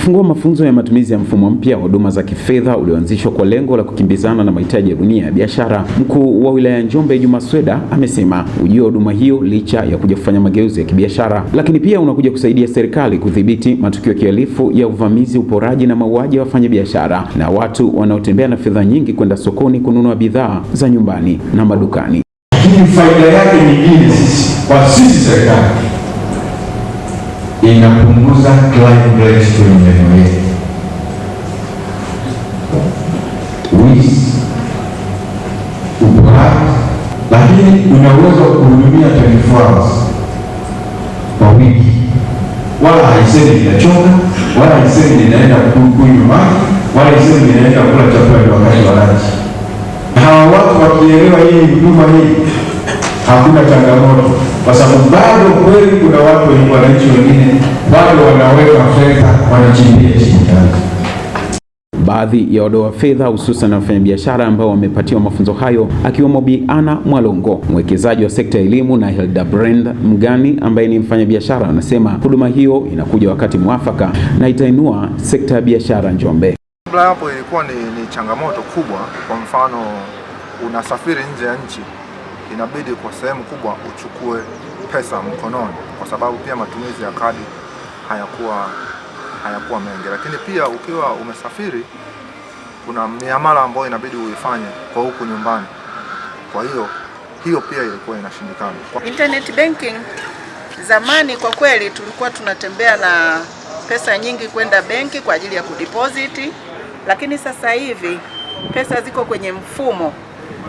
Akifungua mafunzo ya matumizi ya mfumo mpya wa huduma za kifedha ulioanzishwa kwa lengo la kukimbizana na mahitaji ya dunia ya biashara, mkuu wa wilaya ya Njombe Juma Sweda amesema ujio wa huduma hiyo licha ya kuja kufanya mageuzi ya kibiashara, lakini pia unakuja kusaidia serikali kudhibiti matukio ya kihalifu ya uvamizi, uporaji na mauaji ya wafanyabiashara na watu wanaotembea na fedha nyingi kwenda sokoni kununua bidhaa za nyumbani na madukani. Lakini faida yake nyingine kwa sisi serikali inapunguza crime rate kwenye maeneo yetu. Wizi, uporaji, lakini unaweza kuhudumia 24 hours kwa wiki, wala haisemi ninachoka, wala haisemi ninaenda kunywa maji, wala haisemi ninaenda kula chakula wakati wa lunch. Hawa watu wakielewa hii huduma hii, hakuna changamoto, kwa sababu bado kweli kuna watu wenye wananchi wengine bado wanaweka fedha wanachimbia chini. Baadhi ya wadau wa fedha hususan na wafanyabiashara ambao wamepatiwa mafunzo hayo akiwemo Bi Ana Mwalongo, mwekezaji wa sekta ya elimu, na Hildebrand Mgani ambaye ni mfanyabiashara, wanasema huduma hiyo inakuja wakati mwafaka na itainua sekta ya biashara Njombe. Kabla hapo ilikuwa ni changamoto kubwa. Kwa mfano, unasafiri nje ya nchi, inabidi kwa sehemu kubwa uchukue pesa mkononi, kwa sababu pia matumizi ya kadi hayakuwa mengi. Lakini pia ukiwa umesafiri, kuna miamala ambayo inabidi uifanye kwa huku nyumbani. Kwa hiyo pia ilikuwa inashindikana. Internet banking zamani kwa kweli tulikuwa tunatembea na pesa nyingi kwenda benki kwa ajili ya kudeposit, lakini sasa hivi pesa ziko kwenye mfumo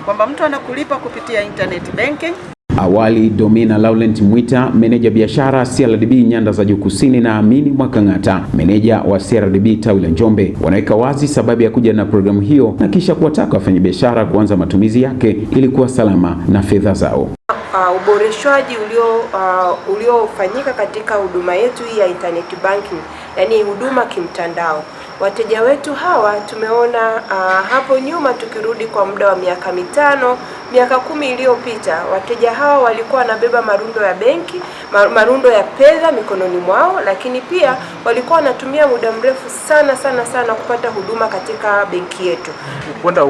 kwamba mtu anakulipa kupitia internet banking. Awali Domina Laurent Mwita, meneja biashara CRDB Nyanda za Juu Kusini, na Amini Mwakang'ata, meneja wa CRDB tawi la Njombe, wanaweka wazi sababu ya kuja na programu hiyo na kisha kuwataka wafanyabiashara kuanza matumizi yake ili kuwa salama na fedha zao. Uboreshwaji uliofanyika katika huduma yetu hii ya internet banking, yani huduma kimtandao. Wateja wetu hawa tumeona hapo nyuma, tukirudi kwa muda wa miaka 5, miaka 10 iliyopita, wateja hawa walikuwa wanabeba marundo ya benki, marundo ya fedha mikononi mwao, lakini pia walikuwa wanatumia muda mrefu sana kupata huduma katika benki yetu.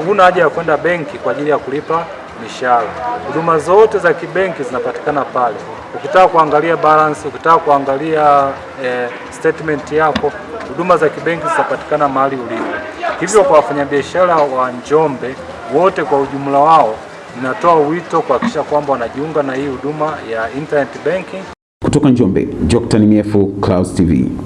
Huna haja ya kwenda benki kwa ajili ya kulipa mishahara. Huduma zote za kibenki zinapatikana pale. Ukitaka kuangalia balance, ukitaka kuangalia statement yako, huduma za kibenki zitapatikana mahali ulipo. Hivyo kwa wafanyabiashara wa Njombe wote kwa ujumla wao, ninatoa wito kuhakikisha kwamba wanajiunga na hii huduma ya internet banking. Kutoka Njombe, Joctan Myefu, Clouds TV.